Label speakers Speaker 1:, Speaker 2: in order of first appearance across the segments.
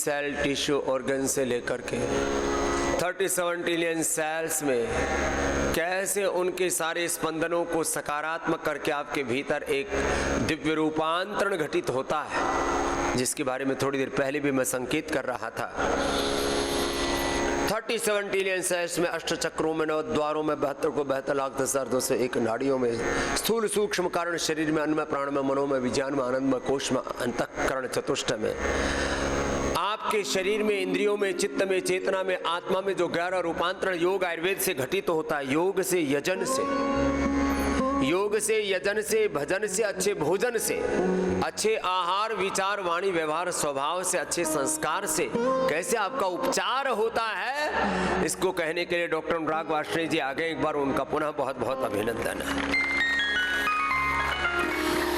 Speaker 1: Cell, tissue, organ से लेकर के 37 ट्रिलियन सेल्स में कैसे उनके सारे स्पंदनों को सकारात्मक करके आपके भीतर एक दिव्य रूपांतरण घटित होता है, जिसके बारे में थोड़ी देर पहले भी मैं संकेत कर रहा था। 37 ट्रिलियन सेल्स में 8 चक्रों में 9 द्वारों में 72 को 72,10,201 नाड़ियों में स्थूल सूक्ष्म कारण शरीर में, अन्न में, प्राण में, मनो में, विज्ञान में, आनंद में, कोश में, अंतःकरण चतुष्ट में, आपके शरीर में, इंद्रियों में, चित्त में, चेतना में, आत्मा में जो गहरा रूपांतरण योग आयुर्वेद से घटित होता है, योग से, यजन से, योग से, यजन से, भजन से, अच्छे भोजन से, अच्छे आहार, विचार, वाणी, व्यवहार, स्वभाव से, अच्छे संस्कार से कैसे आपका उपचार होता है, इसको कहने के लिए डॉक्टर अनुराग वार्ष्णेय जी आ गए। एक बार उनका पुनः बहुत बहुत अभिनंदन है।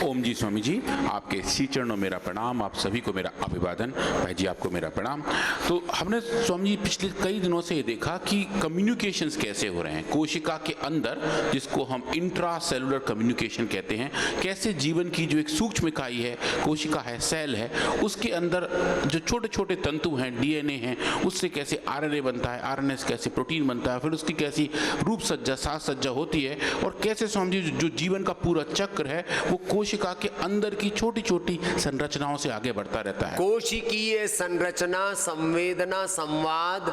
Speaker 2: ओम जी स्वामी जी, आपके श्री चरणों मेरा प्रणाम, आप सभी को मेरा अभिवादन। भाई जी आपको मेरा प्रणाम। तो हमने स्वामी जी पिछले कई दिनों से ये देखा कि कम्युनिकेशंस कैसे हो रहे हैं कोशिका के अंदर, जिसको हम इंट्रा सेलुलर कम्युनिकेशन कहते हैं। कैसे जीवन की जो एक सूक्ष्म इकाई है, कोशिका है, सेल है, उसके अंदर जो छोटे छोटे तंतु हैं, डीएनए हैं, उससे कैसे आरएनए बनता है, आरएनए से कैसे प्रोटीन बनता है, फिर उसकी कैसी रूप सज्जा, साज सज्जा होती है, और कैसे स्वामी जी जो जीवन का पूरा चक्र है वो कोशिका के अंदर की छोटी छोटी संरचनाओं से आगे बढ़ता रहता है।
Speaker 1: कोशिकीय संरचना, संवेदना, संवाद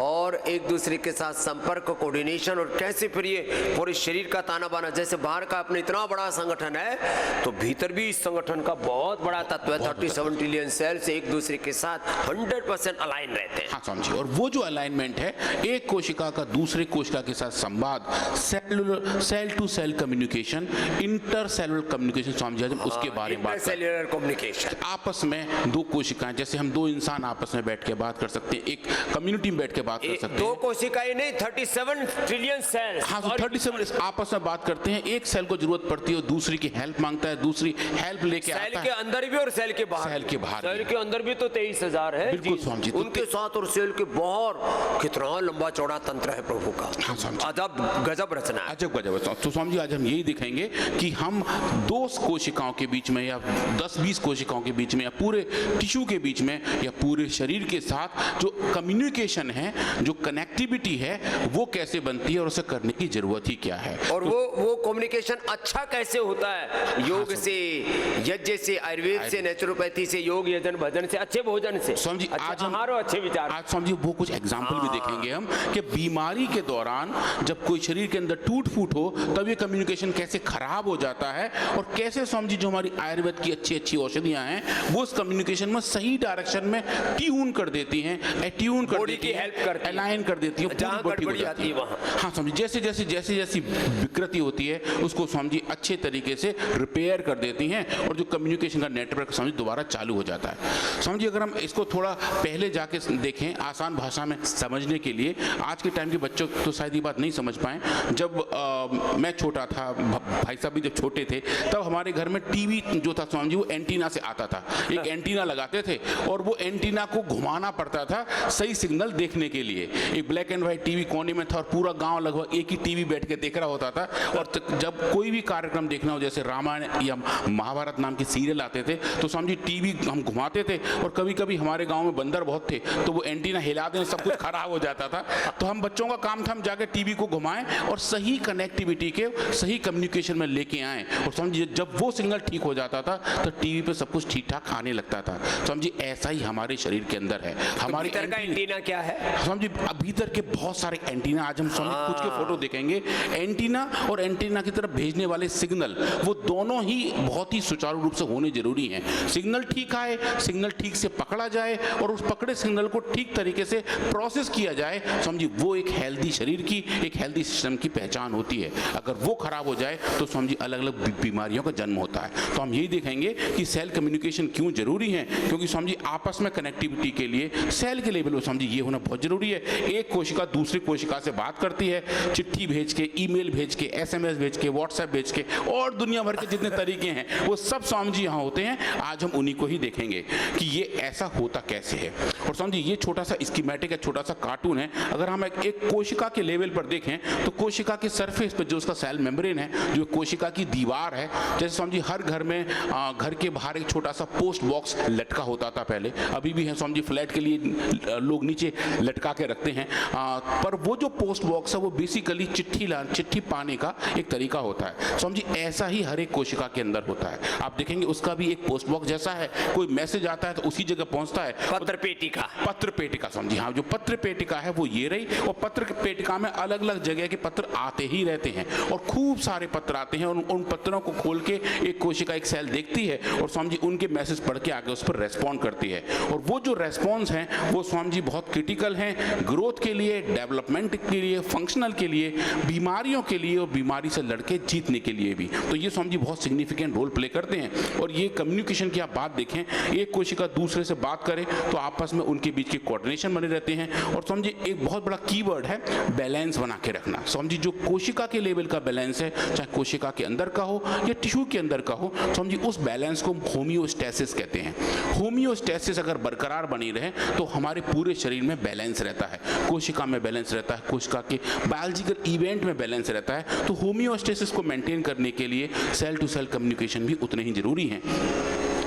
Speaker 1: और एक दूसरे के साथ संपर्क, कोऑर्डिनेशन, और कैसे फिर ये पूरे शरीर का ताना बाना, जैसे बाहर का अपने इतना बड़ा संगठन है तो भीतर भी इस संगठन का बहुत बड़ा तत्व है। 37 ट्रिलियन सेल्स एक दूसरे के साथ 100% अलाइन रहते हैं।
Speaker 2: हाँ स्वामी जी, और वो जो अलाइनमेंट है, एक कोशिका का दूसरे कोशिका के साथ संवाद, cellular, cell to cell communication, intercellular communication, Swami ji आज हम उसके बारे में बात करें।
Speaker 1: सेलुलर कम्युनिकेशन,
Speaker 2: आपस में दो कोशिकाएं, जैसे हम दो इंसान आपस में बैठ के बात कर सकते हैं, एक कम्युनिटी में बैठ के बात कर सकते हैं।
Speaker 1: दो कोशिकाएं नहीं, 37 ट्रिलियन सेल्स।
Speaker 2: हाँ, 37 आपस में बात करते हैं। एक सेल को जरूरत पड़ती है, दूसरी की हेल्प मांगता है, दूसरी हेल्प लेके आता है।
Speaker 1: सेल के अंदर भी और सेल के बाहर,
Speaker 2: सेल के बाहर,
Speaker 1: सेल के अंदर भी तो 23,000 है।
Speaker 2: बिल्कुल स्वामी जी,
Speaker 1: उनके साथ और सेल के बाहर कितना लंबा चौड़ा तंत्र है प्रभु का।
Speaker 2: हाँ स्वामी जी,
Speaker 1: अजब गजब रचना है।
Speaker 2: अजब गजब। तो स्वामी जी आज हम यही दिखाएंगे कि हम दो कोशिकाओं के बीच में, या 10-20 कोशिकाओं के बीच में, या पूरे टिश्यू के बीच में, या पूरे शरीर के साथ जो कम्युनिकेशन है, जो कनेक्टिविटी है, वो कैसे बनती है और उसे करने की जरूरत ही क्या है,
Speaker 1: और वो कम्युनिकेशन अच्छा कैसे होता है, योग से, यज्ञ से, आयुर्वेद से, नेचुरोपैथी से, योग, यजन, भजन से, अच्छे भोजन से,
Speaker 2: स्वामी जी आज हम
Speaker 1: अच्छे विचार।
Speaker 2: आज स्वामी जी वो कुछ एग्जाम्पल भी देखेंगे हम कि बीमारी के दौरान जब कोई शरीर के अंदर टूट फूट हो तब ये कम्युनिकेशन कैसे खराब हो जाता है, और कैसे स्वामी जी जो हमारी आयुर्वेद की अच्छी अच्छी औषधियां हैं वो उस कम्युनिकेशन में सही डायरेक्शन में ट्यून कर देती हैं, एट्यून कर देती हैं,
Speaker 1: हेल्प करती हैं,
Speaker 2: अलाइन कर देती हैं,
Speaker 1: जहां गड़बड़ी आती है वहां।
Speaker 2: हाँ स्वामी जी, जैसे जैसे जैसे जैसी विकृति होती है उसको स्वामी जी अच्छे तरीके से रिपेयर कर देती हैं, और जो कम्युनिकेशन का नेटवर्क स्वामी जी दोबारा चालू हो जाता है। स्वामी जी अगर हम इसको थोड़ा पहले जाके देखें आसान भाषा में समझने के लिए, आज के टाइम के बच्चों तो शायद ये बात नहीं समझ पाए। जब मैं छोटा था, भाई साहब भी जब छोटे थे, तब हमारे घर में टीवी जो था स्वामी जी वो एंटीना से आता था। एक एंटीना लगाते थे और वो एंटीना को घुमाना पड़ता था सही सिग्नल देखने के लिए। एक ब्लैक एंड व्हाइट टीवी कोने में था और पूरा गांव लगभग एक ही टीवी बैठ के देख रहा होता था। और जब कोई भी कार्यक्रम देखना हो, जैसे रामायण या महाभारत नाम के सीरियल आते थे, तो स्वामी जी टीवी हम घुमाते थे, और कभी कभी हमारे गाँव में बंदर बहुत थे तो वो एंटीना हिला दें, सब कुछ खराब हो जाता था। तो हम बच्चों का काम था हम जाके टीवी को घुमाएं और सही कनेक्टिविटी के, सही कम्युनिकेशन में लेके आए। और समझिए जब वो सिग्नल ठीक हो जाता था तो टीवी पे सब कुछ ठीक ठाक आने लगता था। समझिए ऐसा ही हमारे शरीर के अंदर है। हमारे
Speaker 1: भीतर का एंटीना क्या है?
Speaker 2: समझिए भीतर के बहुत सारे एंटीना, आज हम कुछ के फोटो देखेंगे। एंटीना और एंटीना की तरफ भेजने वाले सिग्नल, वो दोनों ही बहुत ही सुचारू रूप से होने जरूरी हैं। सिग्नल ठीक आए, सिग्नल ठीक से पकड़ा जाए और उस पकड़े सिग्नल को ठीक तरीके से प्रोसेस किया जाए, समझिए वो एक हेल्दी शरीर की, एक हेल्दी सिस्टम की पहचान होती है। अगर वो खराब हो जाए तो समझिए अलग अलग बीमारियों का जन्म होता है। तो हम यही देखेंगे कि सेल कम्युनिकेशन क्यों जरूरी है, क्योंकि समझिए आपस में कनेक्टिविटी के लिए सेल के लेवल पर समझिए ये होना बहुत जरूरी है। एक कोशिका दूसरी कोशिका से बात करती है, चिट्ठी भेज के, ईमेल भेज के, SMS भेज के, व्हाट्सएप भेज के, और दुनिया भर के जितने तरीके हैं वो सब स्वामी जी यहाँ होते हैं। आज हम उन्हीं को ही देखेंगे कि ये ऐसा होता कैसे है। और समझिए ये छोटा सा स्कीमेटिक है, छोटा सा कार्टून है। अगर हम एक कोशिका के लेवल पर देखें तो कोशिका के सरफेस पर जो उसका सेल मेम्ब्रेन है, जो कोशिका की दीवार है, जैसे स्वामी जी हर घर में घर के बाहर एक छोटा सा पोस्ट बॉक्स लटका होता था पहले, अभी भी है स्वामी जी, फ्लैट के लिए लोग नीचे लटका के रखते हैं, पर वो जो पोस्ट बॉक्स है वो बेसिकली चिट्ठी पाने का एक तरीका होता है। स्वामी जी ऐसा ही हर एक कोशिका के अंदर होता है, आप देखेंगे उसका भी एक पोस्ट बॉक्स जैसा है, कोई मैसेज आता है तो उसी जगह पहुंचता है।
Speaker 1: पत्र पेटिका,
Speaker 2: पत्र पेटिका स्वामी जी, हाँ, जो पत्र पेटिका है वो ये रही, और पत्र पेटिका में अलग अलग जगह के पत्र आते ही रहते हैं और खूब सारे पत्र आते हैं, और उन पत्रों को खोल के एक कोशिका, एक सेल देखती है और स्वामी जी उनके मैसेज पढ़ के आगे उस पर रेस्पॉन्ड करती है। और वो जो रेस्पॉन्स हैं वो स्वामी जी बहुत क्रिटिकल हैं ग्रोथ के लिए, डेवलपमेंट के लिए, फंक्शनल के लिए, बीमारियों के लिए और बीमारी से लड़के जीतने के लिए भी। तो ये स्वामी जी बहुत सिग्निफिकेंट रोल प्ले करते हैं। और ये कम्युनिकेशन की आप बात देखें, एक कोशिका दूसरे से बात करे तो आपस में उनके बीच के कोऑर्डिनेशन बने रहते हैं। और स्वामी जी एक बहुत बड़ा कीवर्ड है बैलेंस बना के रखना। स्वामी जी जो कोशिका के लेवल का बैलेंस है, चाहे कोशिका के अंदर का हो या टिश्यू के अंदर का हो, स्वामी जी उस बैलेंस को होमियोस्टेसिस कहते हैं। होमियोस्टेसिस अगर बरकरार बनी रहे तो हमारे पूरे शरीर में बैलेंस रहता है, कोशिका में बैलेंस रहता है, कोशिका के बायोलॉजिकल इवेंट में बैलेंस रहता है। तो होमियोस्टेसिस को मेंटेन करने के लिए सेल टू सेल कम्युनिकेशन भी उतने ही जरूरी हैं।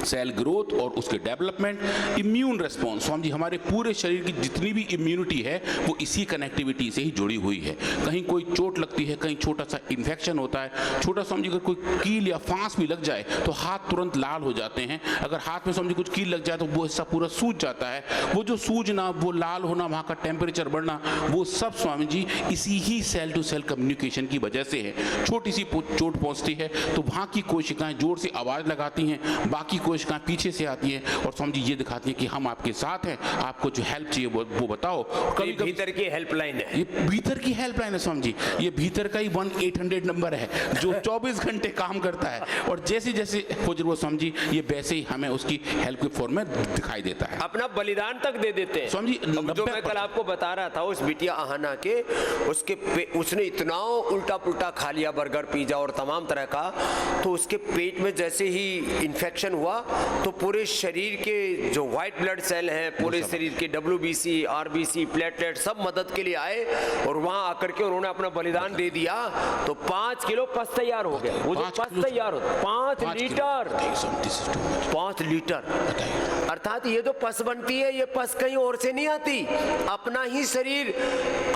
Speaker 2: सेल ग्रोथ और उसके development, immune response, Swami ji हमारे पूरे शरीर की जितनी भी इम्यूनिटी है वो इसी कनेक्टिविटी से ही जुड़ी हुई है। कहीं कोई चोट लगती है, कहीं छोटा सा इन्फेक्शन होता है, छोटा स्वामी जी अगर कोई कील या फांस भी लग जाए तो हाथ तुरंत लाल हो जाते हैं। अगर हाथ में स्वामी जी कुछ कील लग जाए तो वो हिस्सा पूरा सूज जाता है। वो जो सूजना, वो लाल होना, वहाँ का टेम्परेचर बढ़ना, वो सब स्वामी जी इसी ही सेल टू सेल कम्युनिकेशन की वजह से है। छोटी सी चोट पहुँचती है तो वहाँ की कोशिकाएं जोर से आवाज़ लगाती हैं, बाकी कोशिकाएं पीछे से आती है और स्वामी जी ये दिखाती है कि हम आपके साथ हैं, आपको जो हेल्प चाहिए वो बताओ।
Speaker 1: कभी भीतर की हेल्पलाइन है,
Speaker 2: ये भीतर की हेल्पलाइन है स्वामी जी, ये भीतर का ही 1-800 नंबर है जो 24 घंटे काम करता है। और जैसे जैसे हो जरूरत स्वामी जी ये वैसे ही हमें उसकी हेल्प के फॉर्म में दिखाई देता है,
Speaker 1: अपना बलिदान तक दे देते हैं
Speaker 2: स्वामी जी।
Speaker 1: जो मैं कल आपको बता रहा था उस बिटिया आहाना के, उसने इतना उल्टा पुल्टा खा लिया, बर्गर पिज्जा और तमाम तरह का, तो उसके पेट में जैसे ही इन्फेक्शन हुआ तो पूरे शरीर के जो व्हाइट ब्लड सेल हैं, पूरे शरीर के WBC, RBC, प्लेटलेट सब मदद के लिए आए और वहां आकर के उन्होंने अपना बलिदान दे दिया। तो 5 किलो पस तैयार हो गया। वो जो पस तैयार होता 5 लीटर, 5 लीटर, अर्थात ये जो पस बनती है ये पस कहीं और से नहीं आती, अपना ही शरीर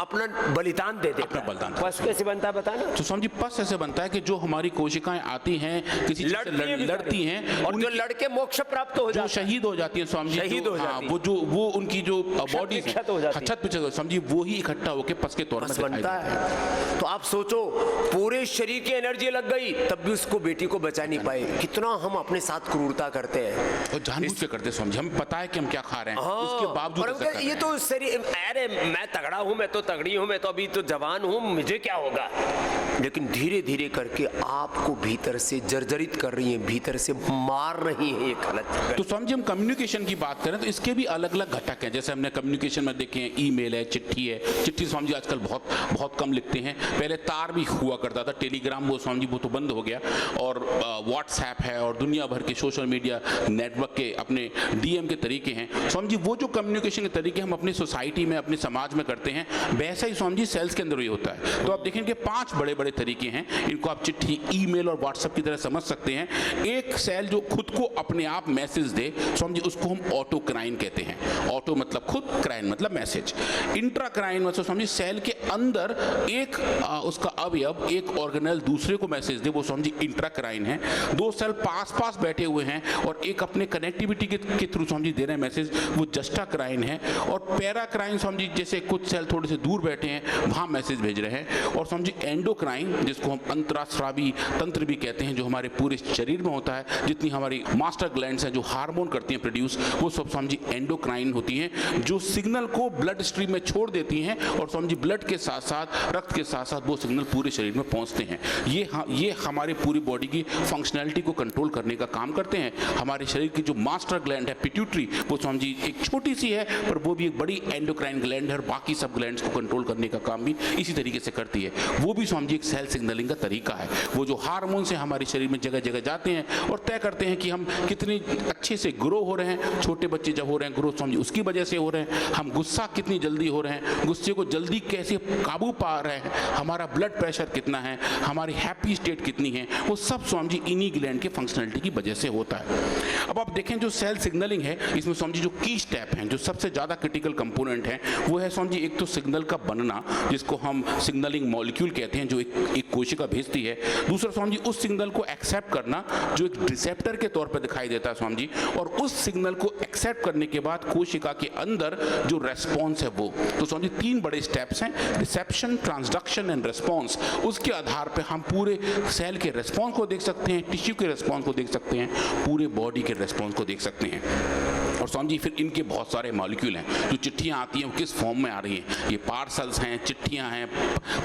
Speaker 1: अपना बलिदान दे देता है। पस कैसे बनता है बताना?
Speaker 2: तो स्वामी जी पस ऐसे बनता है कि जो हमारी कोशिकाएं आती हैं किसी चीज से लड़ती हैं
Speaker 1: और जो लड़के मोक्ष प्राप्त हो जाते हैं,
Speaker 2: शहीद हो जाती है स्वामी जी,
Speaker 1: शहीद हो जाती है,
Speaker 2: वो उनकी जो बॉडी है
Speaker 1: छत
Speaker 2: पे स्वामी जी वो ही इकट्ठा होकर पस के तौर पर
Speaker 1: बनता है। तो आप सोचो पूरे शरीर की एनर्जी लग गई तब भी उसको बेटी को बचा नहीं पाए। कितना हम अपने साथ क्रूरता करते हैं
Speaker 2: और जानबूझ के करते हैं स्वामी जी, हमें पता है कि हम क्या खा रहे हैं, उसके बावजूद
Speaker 1: ये तो शरीर, अरे मैं तगड़ा हूं, मैं तो तगड़ी हूं, मैं तो अभी तो जवान हूं, मुझे क्या होगा। लेकिन धीरे धीरे करके आपको भीतर से जर्जरित कर रही है, भीतर से मार रही है ये गलत।
Speaker 2: तो स्वामी जी हम कम्युनिकेशन की बात करें तो इसके भी अलग अलग घटक हैं। जैसे हमने कम्युनिकेशन में देखे हैं, ईमेल है, चिट्ठी है। चिट्ठी स्वामी जी आजकल बहुत कम लिखते हैं, पहले तार भी हुआ करता था, टेलीग्राम वो स्वामी जी वो तो बंद हो गया, और व्हाट्सएप है और दुनिया भर के सोशल मीडिया नेटवर्क के अपने DM के तरीके हैं। स्वामी जी वो जो कम्युनिकेशन के तरीके हम अपनी सोसाइटी में, अपने समाज में करते हैं, वैसा ही स्वामी जी सेल्स के अंदर भी होता है। तो आप देखेंगे 5 बड़े बड़े तरीके हैं, इनको आप चिट्ठी, ईमेल और व्हाट्सएप की तरह समझ सकते हैं। एक सेल जो खुद को अपने आप मैसेज दे स्वामी जी उसको हम ऑटोक्राइन कहते हैं। ऑटो मतलब खुद, क्राइन मतलब मैसेज। इंट्राक्राइन मतलब स्वामी जी सेल के अंदर एक उसका अवयव, एक ऑर्गेनेल दूसरे को मैसेज दे, वो स्वामी जी इंट्राक्राइन है। 2 सेल पास बैठे हुए हैं और एक अपने कनेक्टिविटी के थ्रू स्वामी जी दे रहे हैं मैसेज, वो जस्टाक्राइन है। और पैराक्राइन स्वामी जी जैसे कुछ सेल थोड़े से दूर बैठे हैं वहां मैसेज भेज रहे हैं। और स्वामी जी एंडोक्राइन जिसको हम अंतरास्रावी तंत्र भी कहते हैं, जो हमारे पूरे शरीर में होता है, जितनी हमारी मास्टर ग्लैंड्स हैं जो हार्मोन करती हैं प्रोड्यूस, वो सब स्वामी जी एंडोक्राइन होती हैं, जो सिग्नल को ब्लड स्ट्रीम में छोड़ देती हैं और स्वामी जी ब्लड के साथ साथ, रक्त के साथ साथ वो सिग्नल पूरे शरीर में पहुंचते हैं। ये हमारे पूरी बॉडी की फंक्शनैलिटी को कंट्रोल करने का काम करते हैं। हमारे शरीर की जो मास्टर ग्लैंड है पिट्यूटरी, वो स्वामी जी एक छोटी सी है पर वो भी एक बड़ी एंडोक्राइन ग्लैंड है और बाकी सब ग्लैंड्स को कंट्रोल करने का काम भी इसी तरीके से करती है। वो भी स्वामी जी एक सेल सिग्नलिंग का तरीका है। वो जो हार्मोन से हमारे शरीर में जगह जगह जाते हैं और तय करते हैं कि हम कितने अच्छे से ग्रो हो रहे हैं, छोटे बच्चे जब हो रहे हैं ग्रो समझिए उसकी वजह से हो रहे हैं, हम गुस्सा कितनी जल्दी हो रहे हैं, गुस्से को जल्दी कैसे काबू पा रहे हैं, हमारा ब्लड प्रेशर कितना है, हमारी हैप्पी स्टेट कितनी है, वो सब समझिए इन्हीं ग्लैंड के फंक्शनलिटी की वजह से होता है। अब आप देखें जो सेल सिग्नलिंग है इसमें समझिए जो की स्टेप हैं, जो सबसे ज़्यादा क्रिटिकल कंपोनेंट है वो है समझिए एक तो सिग्नल का बनना जिसको हम सिग्नलिंग मॉलिक्यूल कहते हैं, जो एक कोशिका भेजती है। दूसरा समझिए उस सिग्नल को एक्सेप्ट करना जो एक रिसेप्टर के तौर पर दिखाई देता है समझिए, और उस सिग्नल को एक्सेप्ट करने के बाद कोशिका के अंदर जो रेस्पॉन्स है वो, तो समझिए 3 बड़े स्टेप्स हैं, रिसेप्शन, ट्रांसडक्शन एंड रेस्पॉन्स। उसके आधार पर हम पूरे सेल के रेस्पॉन्स को देख सकते हैं, टिश्यू के रेस्पॉन्स को देख सकते हैं, पूरे बॉडी के रेस्पॉन्स को देख सकते हैं। और समझिए फिर इनके बहुत सारे मॉलिक्यूल हैं, जो चिट्ठियाँ आती हैं वो किस फॉर्म में आ रही हैं, ये पार्सल्स हैं, चिट्ठियाँ हैं,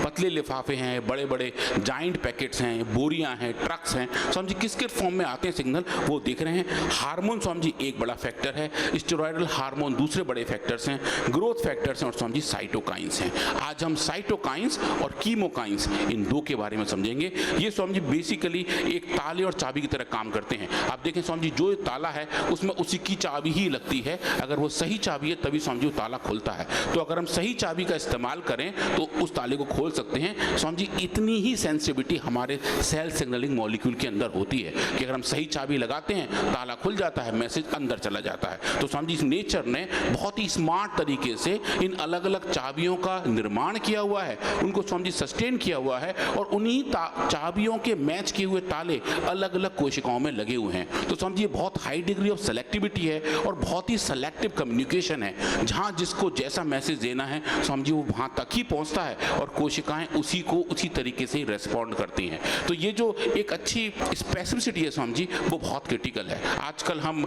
Speaker 2: पतले लिफाफे हैं, बड़े बड़े जाइंट पैकेट्स हैं, बोरियाँ हैं, ट्रक्स हैं, समझिए किसके फॉर्म में आते हैं सिग्नल वो देख रहे हैं। हार्मोन समझिए एक बड़ा फैक्टर है, स्टेरॉयडल हार्मोन दूसरे बड़े फैक्टर्स हैं, ग्रोथ फैक्टर्स हैं, और समझिए साइटोकाइंस हैं। आज हम साइटोकाइंस और कीमोकाइंस इन 2 के बारे में समझेंगे। ये समझिए बेसिकली एक ताले और चाबी की तरह काम करते हैं। आप देखें समझिए जो ताला है उसमें उसी की चाबी ही लगती है, अगर वो सही चाबी है तभी समझिए वो ताला खुलता है। तो अगर हम सही चाबी का इस्तेमाल करें तो उस ताले को खोल सकते हैं। समझिए इतनी ही सेंसिटिविटी हमारे सेल सिग्नलिंग मॉलिक्यूल के अंदर होती है कि अगर हम सही चाबी लगाते हैं ताला खुल जाता है, मैसेज अंदर चला जाता है। तो समझिए नेचर ने बहुत ही स्मार्ट तरीके से इन अलग अलग चाबियों का निर्माण किया हुआ है, उनको समझिए सस्टेन किया हुआ है, और उन्हीं चाबियों के मैच किए हुए ताले अलग अलग कोशिकाओं में लगे हुए हैं। तो समझिए बहुत हाई डिग्री ऑफ सेलेक्टिविटी है और बहुत ही सेलेक्टिव कम्युनिकेशन है। जहां जिसको जैसा मैसेज देना है समझिए वो वहां तक ही पहुंचता है और कोशिकाएं उसी को उसी तरीके से रेस्पॉन्ड करती हैं। तो ये जो एक अच्छी स्पेसिफिसिटी है समझिए वो बहुत क्रिटिकल है। आजकल हम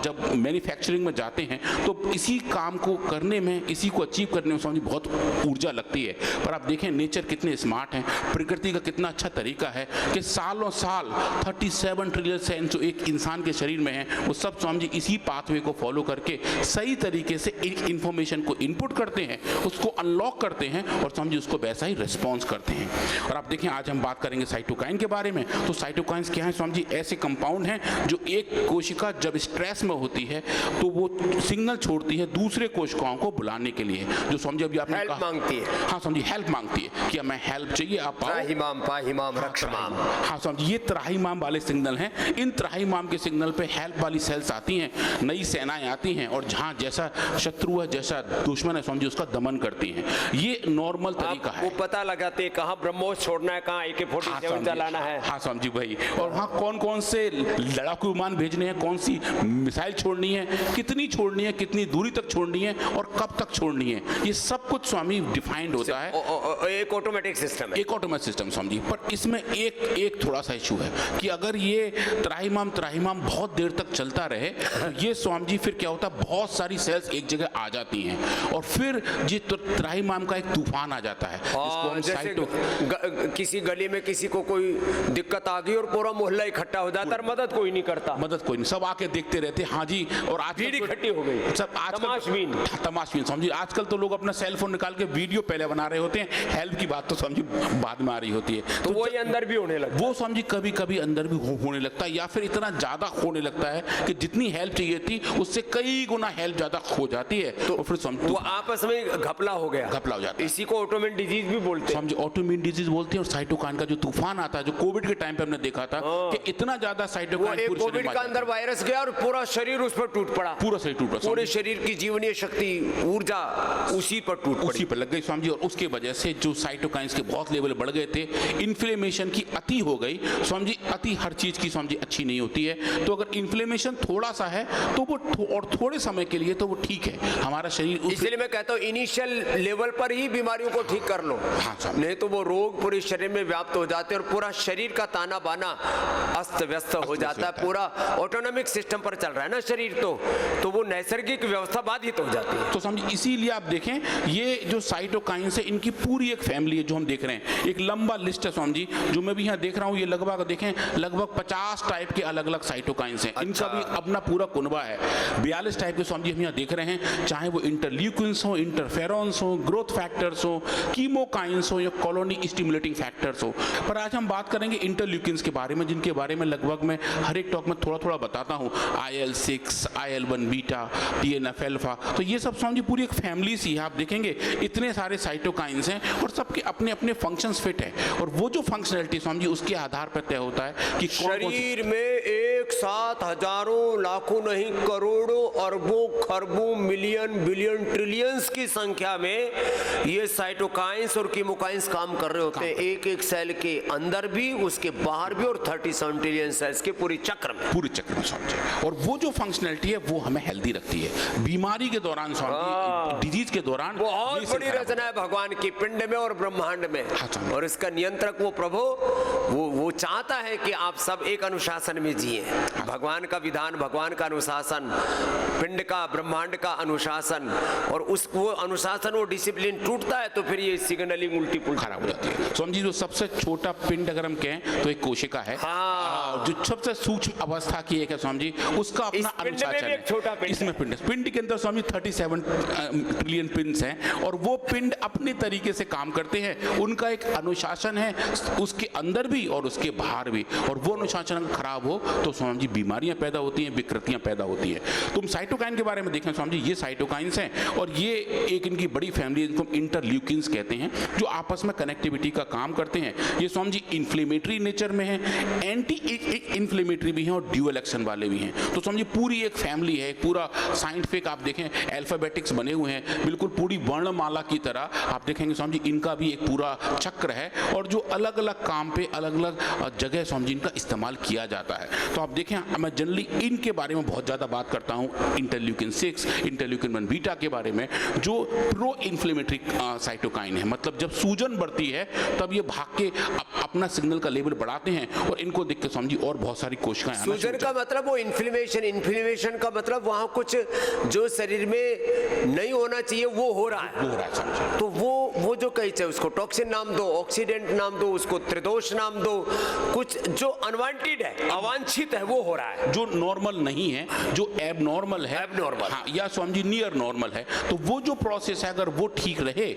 Speaker 2: जब मैन्युफैक्चरिंग में जाते हैं तो इसी काम को करने में, इसी को अचीव करने में समझिए बहुत ऊर्जा लगती है। पर आप देखें नेचर कितने स्मार्ट हैं, प्रकृति का कितना अच्छा तरीका है कि सालों साल 37 ट्रिलियन सेल्स जो एक इंसान के शरीर में है वो सब समझिए इसी पाथवे को फॉलो करके सही तरीके से इंफॉर्मेशन को इनपुट करते हैं, उसको अनलॉक करते हैं और समझिए उसको वैसा ही रिस्पॉन्स करते हैं। और आप देखें आज हम बात करेंगे साइटोकाइन के बारे में। तो साइटोकाइंस क्या है समझिए, ऐसे कंपाउंड हैं जो एक कोशिका जब स्ट्रेस में होती है तो वो सिग्नल छोड़ती है दूसरे कोशिकाओं को बुलाने के लिए, जो समझिए अभी आपने
Speaker 1: हेल्प
Speaker 2: कहा
Speaker 1: मांगती है।
Speaker 2: हाँ समझिए हेल्प मांगती है कि हमें हेल्प चाहिए, आप आओ।
Speaker 1: त्राहिमाम पाहिमाम रक्षमाम।
Speaker 2: हाँ समझिए ये त्राहिमाम वाले सिग्नल हैं। इन त्राहिमाम के सिग्नल पे हेल्प वाली सेल्स आती हैं, नई सेनाएं आती हैं और जहाँ जैसा शत्रु है, जैसा दुश्मन है समझिए उसका दमन करती हैं। ये नॉर्मल तरीका है।
Speaker 1: वो पता लगाते हैं कहाँ ब्रह्मोस छोड़ना है, कहाँ AK-47 चलाना है।
Speaker 2: हाँ समझी भाई, और वहाँ कौन कौन से लड़ाकू विमान भेजने हैं, कौन सी मिसाइल छोड़नी है, कितनी छोड़नी है, कितनी दूरी तक छोड़नी है और कब तक छोड़नी है, ये सब कुछ स्वामी डिफाइंड होता है।
Speaker 1: एक ऑटोमेटिक सिस्टम है,
Speaker 2: एक ऑटोमेटिक सिस्टम समझिए। पर इसमें एक थोड़ा सा इशू है कि अगर ये त्राहिमाम बहुत देर तक चलता रहे तो ये स्वामी जी फिर क्या होता है, बहुत सारी सेल्स एक जगह आ जाती हैं और फिर ये त्राहिमाम का एक तूफान आ जाता है, जिसको हम
Speaker 1: जैसे किसी गली में किसी को कोई दिक्कत आ गई और पूरा मोहल्ला इकट्ठा हो जाता है, मदद कोई नहीं करता,
Speaker 2: मदद कोई नहीं, सब आके देखते रहते। हाँ जी, और आज
Speaker 1: भीड़ इकट्ठी हो गई,
Speaker 2: सब
Speaker 1: तमाशबीन
Speaker 2: समझिए। आजकल तो लोग अपना सेल फोन निकाल के वीडियो पहले बना रहे होते हैं, हेल्प की बात तो समझिए बाद में आ रही होती है।
Speaker 1: तो वो अंदर भी होने लगता है,
Speaker 2: वो समझिए कभी कभी अंदर भी होने लगता है, या फिर इतना ज्यादा होने लगता है कि जितनी हेल्प चाहिए थी उससे कई गुना हेल्प ज्यादा हो जाती है। तो फिर
Speaker 1: वो आपस में घपला हो गया,
Speaker 2: घपला हो जाता है।
Speaker 1: इसी को ऑटोइम्यून डिजीज भी बोलते हैं,
Speaker 2: समझे ऑटोइम्यून डिजीज बोलते हैं। और साइटोकाइन का जो तूफान आता है, जो कोविड के टाइम पे हमने देखा था कि इतना ज्यादा साइटोकाइन
Speaker 1: कोविड का अंदर वायरस गया और पूरा शरीर उस पर टूट पड़ा,
Speaker 2: पूरा शरीर टूट पड़ा,
Speaker 1: पूरे शरीर की जीवनीय शक्ति, ऊर्जा उसी पर टूट पड़ी,
Speaker 2: उसी पर लग गई स्वामी जी। और उसके वजह से जो साइटोकाइंस के बहुत लेवल बढ़ गए थे, इन्फ्लेमेशन की अति हो गई स्वामी जी। अति हर चीज की स्वामी जी अच्छी नहीं होती है। तो अगर इन्फ्लेमेशन थोड़ा सा है तो वो और थोड़े समय के लिए तो वो ठीक है, हमारा शरीर।
Speaker 1: इसलिए मैं कहता हूँ इनिशियल लेवल पर ही बीमारियों को ठीक कर लो, नहीं तो वो रोग पूरे शरीर में व्याप्त हो जाते हैं और पूरा शरीर का ताना बाना अस्त व्यस्त हो जाता है। पूरा ऑटोनॉमिक सिस्टम पर चल रहा है ना शरीर, तो वो नैसर्गिक व्यवस्था बाधित हो जाती है।
Speaker 2: तो समझिए इसीलिए आप देखें ये जो साइटोकाइंस है इनकी पूरी एक फैमिली है जो हम देख रहे हैं, एक लंबा लिस्ट है स्वामी जी जो मैं भी यहाँ देख रहा हूँ। ये लगभग देखें लगभग 50 टाइप के अलग अलग साइटोकाइंस हैं। इनका भी अपना पूरा कुनबा है। 42 टाइप के स्वामी हम यहाँ देख रहे हैं, चाहे वो इंटरल्यूकिन्स हो, इंटरफेरॉन्स हो, ग्रोथ फैक्टर्स हो, कीमोकाइंस हो या कॉलोनी स्टिमुलेटिंग फैक्टर्स हो। पर आज हम बात करेंगे इंटरल्यूकिन्स के बारे में, जिनके बारे में लगभग मैं हर एक टॉक में थोड़ा थोड़ा बताता हूँ। IL-6, IL-1 beta, TNF alpha, तो ये सब स्वामी पूरी एक फैमिली सी है। आप देखेंगे इतने सारे साइटोकाइंस हैं और सबके अपने अपने फंक्शंस फिट है, और वो जो फंक्शनैलिटी स्वामी उसके आधार पर तय होता है कि
Speaker 1: शरीर में एक साथ हजारों लाखों नहीं करोड़ों अरबों खरबों मिलियन बिलियन ट्रिलियंस की संख्या में ये साइटोकाइंस और कीमोकाइंस काम कर रहे होते हैं, एक एक सेल के अंदर भी, उसके बाहर भी, और 37 ट्रिलियन सेल्स के पूरे चक्र में
Speaker 2: समझे। और वो जो फंक्शनैलिटी है वो हमें हेल्दी रखती है। बीमारी के दौरान स्वामी, डिजीज के दौरान
Speaker 1: बहुत बड़ी रचना है भगवान की पिंड में और ब्रह्मांड में, और इसका नियंत्रक वो प्रभु, वो चाहता है कि आप सब एक अनुशासन में जिए। भगवान का विधान, भगवान का अनुशासन, पिंड का ब्रह्मांड का अनुशासन, और वो अनुशासन, वो डिसिप्लिन टूटता है तो फिर ये सिग्नलिंग उल्टी पुल्टी
Speaker 2: खराब हो जाती है। समझिए जो सबसे छोटा पिंड अगर हम कहें तो एक कोशिका है, जो सबसे सूक्ष्म अवस्था की एक है स्वामी जी, उसका अपना अनुशासन है।
Speaker 1: छोटा पिंड,
Speaker 2: इसमें पिंड के अंदर स्वामी 37 ट्रिलियन पिंड्स हैं, और वो पिंड अपने तरीके से काम करते हैं। उनका एक अनुशासन है, उसके अंदर भी और उसके बाहर भी, और वो अनुशासन खराब हो तो स्वामी जी बीमारियां पैदा होती हैं, विकृतियां पैदा होती हैं। तुम साइटोकाइन के बारे में देखें स्वामी जी, ये साइटोकाइंस हैं, और ये एक इनकी बड़ी फैमिली, इनको इंटरल्यूकिन्स कहते हैं, जो आपस में कनेक्टिविटी का काम करते हैं। ये स्वामी जी इन्फ्लेमेटरी नेचर में है, एंटी इन्फ्लेमेटरी भी हैं और ड्यूअल एक्शन वाले भी हैं। तो समझिए पूरी एक फैमिली है, पूरा साइंटिफिक, आप देखें अल्फाबेटिक्स बने हुए हैं, बिल्कुल पूरी वर्णमाला की तरह आप देखेंगे स्वामी जी, इनका भी एक पूरा चक्र है, और जो अलग अलग काम पे अलग अलग जगह स्वामी जी इनका इस्तेमाल किया जाता है। तो आप देखें मैं जनरली इनके बारे में बहुत ज़्यादा बात करता हूँ, इंटरल्यूकिन 6, इंटरल्यूकिन 1 बीटा के बारे में, जो प्रो इन्फ्लेमेटरी साइटोकाइन है। मतलब जब सूजन बढ़ती है तब ये भाग के अपना सिग्नल का लेवल बढ़ाते हैं, और इनको देख के स्वामी जी और बहुत सारी कोशिकाएं आना।
Speaker 1: सूजन का मतलब वो इन्फ्लेमेशन का मतलब वहां कुछ जो शरीर में नहीं होना चाहिए वो हो रहा है, तो वो जो कही चाहे उसको टॉक्सिन नाम दो, ऑक्सीडेंट नाम दो, उसको त्रिदोष नाम दो, कुछ जो अनवांटेड है, अवांछित है, वो हो रहा है,
Speaker 2: जो नॉर्मल नहीं है, जो एबनॉर्मल है, हाँ, या स्वामी जी नियर नॉर्मल है। तो वो जो प्रोसेस है अगर वो ठीक रहे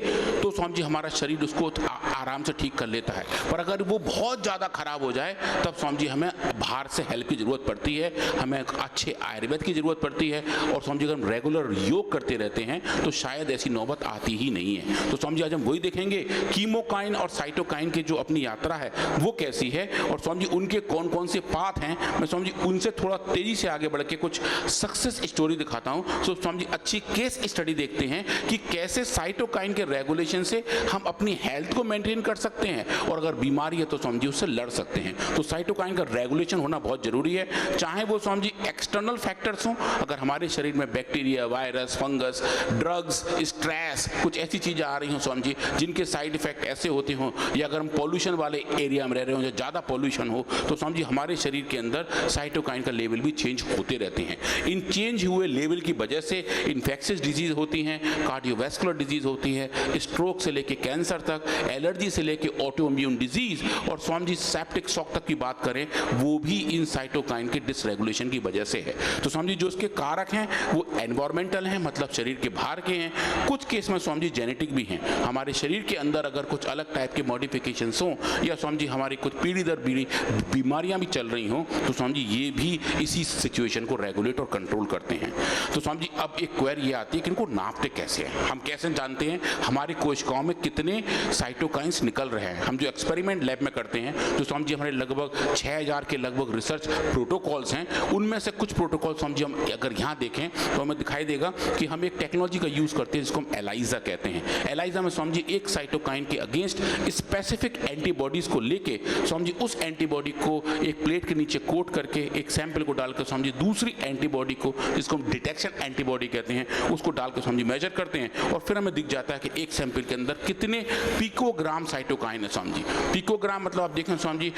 Speaker 2: तो स्वामी जी हमारा शरीर उसको आराम से ठीक कर लेता है। पर अगर वो बहुत ज़्यादा खराब हो जाए तब स्वामी जी हमें बाहर से हेल्प की ज़रूरत पड़ती है, हमें अच्छे आयुर्वेद की ज़रूरत पड़ती है, और स्वामी जी अगर हम रेगुलर योग करते रहते हैं तो शायद ऐसी नौबत आती ही नहीं है। तो स्वामी जी आज हम वही देखेंगे कीमोकाइन और साइटोकाइन की जो अपनी यात्रा है वो कैसी है, और स्वामी जी उनके कौन कौन से पाथ हैं। मैं स्वामी जी उनसे थोड़ा तेजी से आगे बढ़ के कुछ सक्सेस स्टोरी दिखाता हूँ। तो स्वामी जी अच्छी केस स्टडी देखते हैं कि कैसे साइटोकाइन के रेगुलेशन से हम अपनी हेल्थ को मेंटेन कर सकते हैं, और अगर बीमारी है तो स्वामी जी उससे लड़ सकते हैं। तो साइटोकाइन का रेगुलेशन होना बहुत जरूरी है, चाहे वो स्वामी जी एक्सटर्नल फैक्टर्स हों, अगर हमारे शरीर में bacteria, virus, fungus, drugs, stress, कुछ ऐसी चीज़ें आ रही हों स्वामी जी जिनके साइड इफेक्ट ऐसे होते हों, या अगर हम पॉल्यूशन वाले एरिया में रह रहे हो, या ज़्यादा पॉल्यूशन हो, तो स्वामी जी हमारे शरीर के अंदर साइटोकाइन का लेवल भी चेंज होते रहते हैं। इन चेंज हुए लेवल की वजह से इन्फेक्शियस डिजीज होती हैं, कार्डियोवैस्कुलर डिजीज होती है, स्ट्रोक से लेके कैंसर तक, एलर्जी से लेके ऑटोइम्यून डिजीज, और स्वामी जी सेप्टिक शॉक तक की बात करें वो भी इन साइटोकाइन के डिसरेगुलेशन की वजह से है। तो स्वामी जी जो उसके कारक हैं वो एनवायरमेंटल हैं, मतलब शरीर के बाहर के हैं, कुछ केस में स्वामी जी जेनेटिक भी हैं। हमारे शरीर के अंदर अगर कुछ अलग टाइप के मॉडिफिकेशंस हों, या स्वामी जी हमारी कुछ पीढ़ी दर पीढ़ी बीमारियां भी चल रही हों, तो स्वामी जी ये भी इसी सिचुएशन को रेगुलेट और कंट्रोल करते हैं। तो स्वामी जी अब एक क्वेरी ये आती है कि इनको नापते कैसे हैं, हम कैसे जानते हैं हमारी कोशिकाओं में कितने साइटोकाइंस निकल रहे हैं। हम जो एक्सपेरिमेंट लैब में करते हैं, तो स्वामी जी हमारे लगभग 6000 के लगभग रिसर्च प्रोटोकॉल्स हैं, उनमें से कुछ प्रोटोकॉल स्वामी जी हम अगर यहाँ देखें तो हमें दिखाई देगा कि हम एक टेक्नोलॉजी का यूज करते हैं जिसको हम एलाइजा कहते हैं। एलाइजा में स्वामी जी एक साइटोकाइन के अगेंस्ट स्पेसिफिक एंटीबॉडीज को लेके स्वामी जी उस एंटीबॉडी को एक प्लेट के नीचे कोट करके एक सैंपल को डालकर स्वामी जी दूसरी एंटीबॉडी को, जिसको हम डिटेक्शन एंटीबॉडी कहते हैं, उसको डालकर स्वामी जी मेजर करते हैं, और फिर हमें दिख जाता है कि एक सैंपल के अंदर कितने पिकोग्राम साइटोकाइन है। स्वामी जी पिकोग्राम मतलब आप देखें स्वामी जी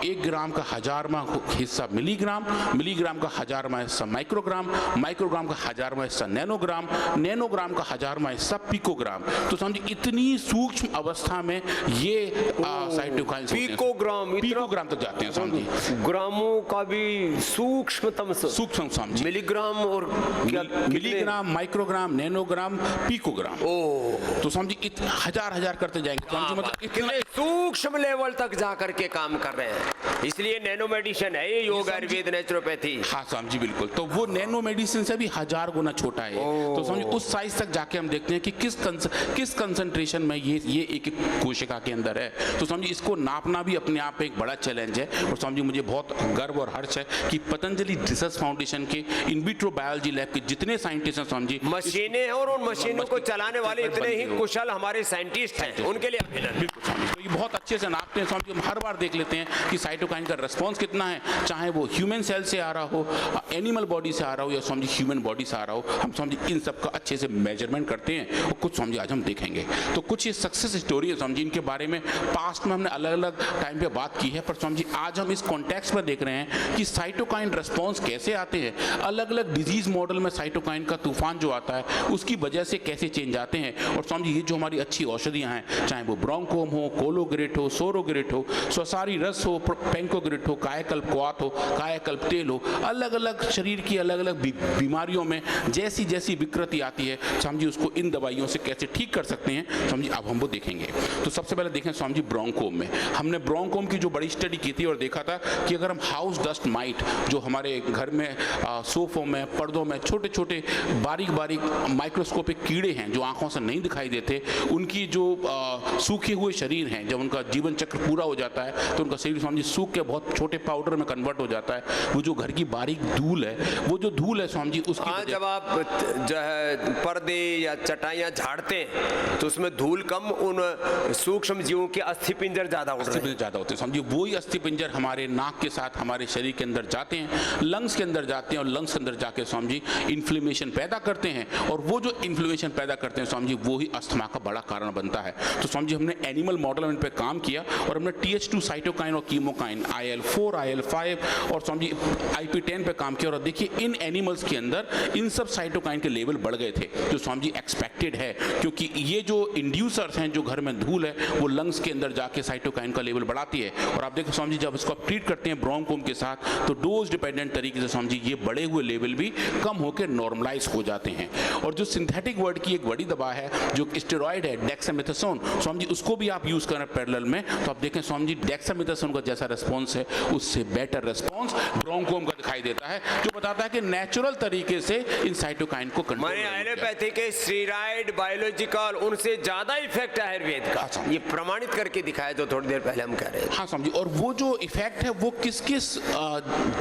Speaker 2: 1 ग्राम का 1000वां हिस्सा मिलीग्राम, मिलीग्राम का 1000वां हिस्सा माइक्रोग्राम, माइक्रोग्राम का 1000वां हिस्सा नैनोग्राम, नैनोग्राम का 1000वां हिस्सा पिकोग्राम। तो स्वामी जी इतनी सूक्ष्म अवस्था में ये साइटोकाइन
Speaker 1: पिकोग्राम
Speaker 2: तक जाते हैं स्वामी जी।
Speaker 1: ग्रामों का भी कोई सूक्ष्मतम
Speaker 2: सूक्ष्म स्वामी जी,
Speaker 1: मिलीग्राम और क्या
Speaker 2: मिलीग्राम, माइक्रोग्राम, नैनोग्राम, पिकोग्राम। तो स्वामी जी हजार करते जाएंगे स्वामी जी, मतलब
Speaker 1: कितने सूक्ष्म लेवल तक जा करके काम कर रहे हैं। इसलिए नैनो मेडिसिन है ये, योग, आयुर्वेद, नेचुरोपैथी।
Speaker 2: हाँ स्वामी जी बिल्कुल। तो वो नैनो मेडिसिन से भी 1000 गुना छोटा है। तो समझिए उस साइज तक जाके हम देखते हैं कि किस कंसंट्रेशन में ये एक कोशिका के अंदर है। तो समझिए इसको नापना भी अपने आप में एक बड़ा चैलेंज है। और समझिए मुझे बहुत गर्व और हर्ष है कि पतंजलि रिसर्च फाउंडेशन के इन विट्रो बायोलॉजी लैब के जितने साइंटिस्ट हैं समझिए,
Speaker 1: मशीनें हैं और उन मशीनों को चलाने वाले इतने ही कुशल हमारे साइंटिस्ट हैं, उनके लिए अभिनंदन।
Speaker 2: बिल्कुल स्वामी। तो ये बहुत अच्छे से नापते हैं स्वामी जी। हम हर बार देख लेते हैं कि साइटोकाइन का रिस्पॉन्स कितना है, चाहे वो ह्यूमन सेल से आ रहा हो, एनिमल बॉडी से आ रहा हो, या समझिए ह्यूमन बॉडी से आ रहा हो। हम समझिए इन सब का अच्छे से मेजरमेंट करते हैं और कुछ समझिए आज हम देखेंगे। तो कुछ ये सक्सेस स्टोरी है समझिए, इनके बारे में पास्ट में हमने अलग अलग टाइम पे बात की है, पर समझिए आज हम इस कॉन्टेक्स्ट में देख रहे हैं कि साइटोकाइन रिस्पॉन्स कैसे आते हैं। अलग अलग डिजीज मॉडल में साइटोकाइन का तूफान जो आता है उसकी वजह से कैसे चेंज आते हैं। और समझिए ये जो हमारी अच्छी औषधियाँ हैं, चाहे वो ब्रोंकोम हो, कोलोग्रेट हो, सोरोग्रेट हो, स्वसारी रस हो, पेंकोग्रेट हो, कायाकल्प क्वाथ हो, कायाकल्प तेल हो, अलग अलग शरीर की अलग अलग बीमारियों में जैसी जैसी विकृति आती है समझिए उसको इन दवाइयों से कैसे ठीक कर सकते हैं समझिए अब हम वो देखेंगे। तो सबसे पहले देखें स्वामी जी ब्रोंकोम में हमने ब्रोंकोम की जो बड़ी स्टडी की थी और देखा था कि अगर हम हाउस डस्ट माइट जो हमारे घर में सोफों में, पर्दों में छोटे छोटे बारीक बारीक माइक्रोस्कोपिक कीड़े हैं जो आंखों से नहीं दिखाई देते, उनकी जो सूखे हुए शरीर हैं, जब उनका जीवन चक्र पूरा हो जाता है तो उनका शरीर स्वामी जी सूख के बहुत छोटे पाउडर में कन्वर्ट हो जाता है। वो जो घर की बारीक धूल है, वो जो धूल है स्वामी जी उसकी
Speaker 1: जब आप जो है पर्दे या चटाइयाँ झाड़ते हैं तो उसमें धूल कम, उन सूक्ष्म जीवों के अस्थि पिंजर ज्यादा होते
Speaker 2: हैं समझिए। वही अस्थि पिंजर हमारे नाक के साथ हमारे शरीर के अंदर जाते हैं, लंग्स के अंदर जाते हैं और लंग्स के अंदर जाके स्वामी जी इन्फ्लेमेशन पैदा करते हैं। और वो जो इन्फ्लेमेशन पैदा करते हैं स्वामी जी वो ही अस्थमा का बड़ा कारण बनता है। तो स्वामी जी हमने एनिमल मॉडल में इन पे काम किया और हमने TH2 साइटोकाइन और कीमोकाइन, IL4, IL5 और स्वामी जी IP10 पे काम किया। और देखिए इन एनिमल्स के अंदर इन सब साइटोकाइन के लेवल बढ़ गए थे, जो स्वामी जी एक्सपेक्टेड है, क्योंकि ये जो इंड्यूसर्स हैं जो घर में धूल है वो लंग्स के अंदर जाके साइटोकाइन का लेवल बढ़ाती है। और आप देखो स्वामी जी जब इसको आप ट्रीट करते हैं ब्रोंकोम के साथ तो डोज डिपेंडेंट तरीके से स्वामी जी ये बढ़े हुए लेवल भी कम होकर नॉर्मलाइज हो जाते हैं। और जो सिंथेटिक वर्ड की एक बड़ी दवा है जो स्टेरॉइड है डेक्सामेथासोन, स्वामी जी उसको भी आप यूज करें पैरेलल में तो आप देखें स्वामी जी डेक्सामेथासोन का जैसा रिस्पॉन्स है उससे बेटर रिस्पॉन्स ब्रोंकोम का दिखाई देता है, जो बताता है कि नेचुरल तरीके से इन साइटोकाइन को कंट्रोल।
Speaker 1: एलोपैथी के स्टेरॉइड बायोलॉजिकल उनसे ज्यादा इफेक्ट है आयुर्वेद का, ये प्रमाणित करके दिखाया जो थोड़ी देर पहले हम कह रहे थे।
Speaker 2: हाँ स्वामी जी, और वो जो इफेक्ट है वो किस किस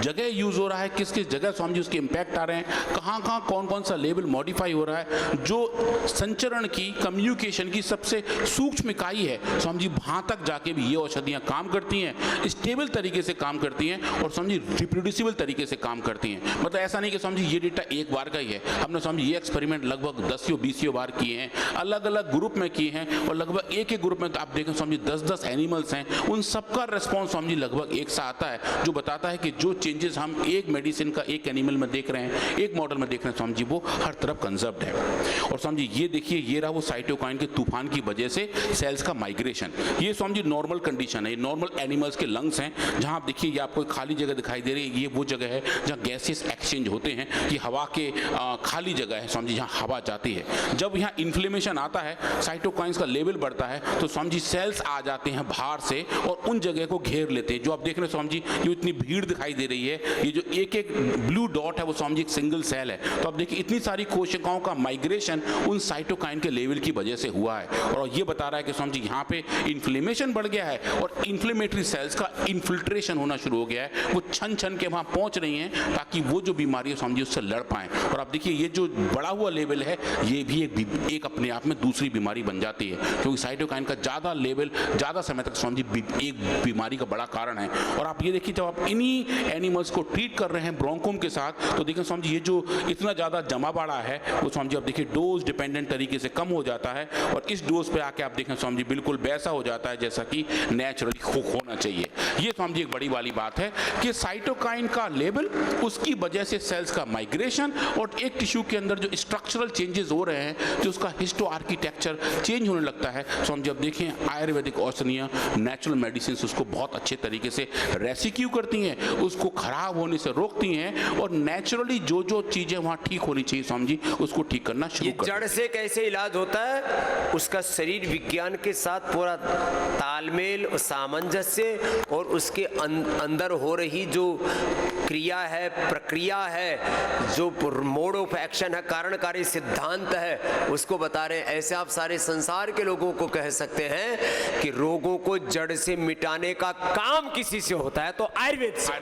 Speaker 2: जगह यूज हो रहा है, किस किस जगह स्वामी जी उसके इम्पैक्ट आ रहे हैं, कहाँ कहाँ कौन कौन सा लेवल मॉडिफाई हो रहा है, जो संचरण की कम्युनिकेशन की सबसे सूक्ष्म इकाई है स्वामी जी वहाँ तक जाके भी ये औषधियाँ काम करती हैं, स्टेबल तरीके से काम करती हैं और स्वामी जी रिप्रोड्यूसिबल तरीके से काम करती हैं। मतलब ऐसा नहीं कि स्वामी जी ये डेटा एक बार का ही है, हमने स्वामी ये एक्सपेरिमेंट लगभग 10 बार किए हैं, अलग अलग ग्रुप में किए हैं और लगभग एक एक ग्रुप में तो आप देखें स्वामी 10 एनिमल्स हैं, उन सबका रिस्पॉन्स स्वामी लगभग एक सा आता है, जो बताता है कि जो चेंजेस हम एक मेडिसिन का एक एनिमल में देख रहे हैं, एक मॉडल में देख रहे हैं स्वामी जी वो हर तरफ कंजर्व्ड है। और स्वामी जी ये देखिए ये रहा वो साइटोकाइन के तूफान की वजह से सेल्स का माइग्रेशन, ये स्वामी जी नॉर्मल कंडीशन है, नॉर्मल एनिमल्स के लंग्स हैं, जहाँ आप देखिए ये आपको खाली जगह दिखाई दे रही है, ये वो जगह है जहाँ गैसेस एक्सचेंज होते हैं, ये हवा के खाली जगह है स्वामी जी जहाँ हवा जाती है। जब यहाँ इन्फ्लेमेशन आता है साइटोकाइंस का लेवल बढ़ता है तो स्वामी जी सेल्स आ जाते हैं बाहर से और उन जगह को घेर लेते हैं। जो आप देख रहे हैं स्वामी जी जो इतनी भीड़ दिखाई दे रही है, ये जो एक एक ब्लू डॉट है वो स्वामी जी एक सिंगल सेल है। तो आप देखिए इतनी सारी कोशिकाओं का माइग्रेशन उन साइटोकाइन के लेवल की वजह से हुआ है और ये बता रहा है कि स्वामी जी यहाँ पे इन्फ्लेमेशन बढ़ गया है और इन्फ्लेमेटरी सेल्स का इन्फिल्ट्रेशन होना शुरू हो गया है, वो छन छन के वहाँ पहुँच रही हैं ताकि वो जो बीमारी है स्वामी जी उससे लड़ पाएँ। और आप देखिए ये जो बढ़ा हुआ लेवल है ये भी एक अपने आप में दूसरी बीमारी बन जाती है, क्योंकि साइटोकाइन का ज़्यादा लेवल ज़्यादा समय तक स्वामी जी एक बीमारी का बड़ा कारण है। और आप ये देखिए जब आप इन्हीं एनिमल्स को ट्रीट कर रहे हैं ब्रोंकोम के साथ तो देखिए स्वामी जी ये जो इतना ज़्यादा जमा बाड़ा है वो स्वामी जी आप देखिए डोज डिपेंडेंट तरीके से कम हो जाता है और इस डोज पे आके आप देखें स्वामी जी बिल्कुल वैसा वैसा हो जाता है जैसा कि नेचुरली होना चाहिए। ये स्वामी जी एक बड़ी वाली बात है कि साइटोकाइन का लेवल, उसकी वजह से सेल्स का माइग्रेशन और एक टिश्यू के अंदर जो स्ट्रक्चरल चेंजेस हो रहे हैं, जो उसका हिस्टो आर्किटेक्चर चेंज होने लगता है। स्वामी जी अब देखें आयुर्वेदिक औषधियाँ, नेचुरल मेडिसिन उसको बहुत अच्छे तरीके से रेस्क्यू करती हैं, उसको खराब होने से रोकती हैं और नेचुरली जो जो चीजें वहाँ ठीक होनी चाहिए स्वामी जी उसको ठीक करना शुरू
Speaker 1: ये
Speaker 2: कर
Speaker 1: जड़ से कैसे इलाज होता है, उसका शरीर विज्ञान के साथ पूरा तालमेल और सामंजस्य और उसके अंदर हो रही जो क्रिया है, प्रक्रिया है, जो मोड ऑफ एक्शन है, कारणकारी सिद्धांत है, उसको बता रहे हैं। ऐसे आप सारे संसार के लोगों को कह सकते हैं कि रोगों को जड़ से मिटाने का काम किसी से होता है तो आयुर्वेद से।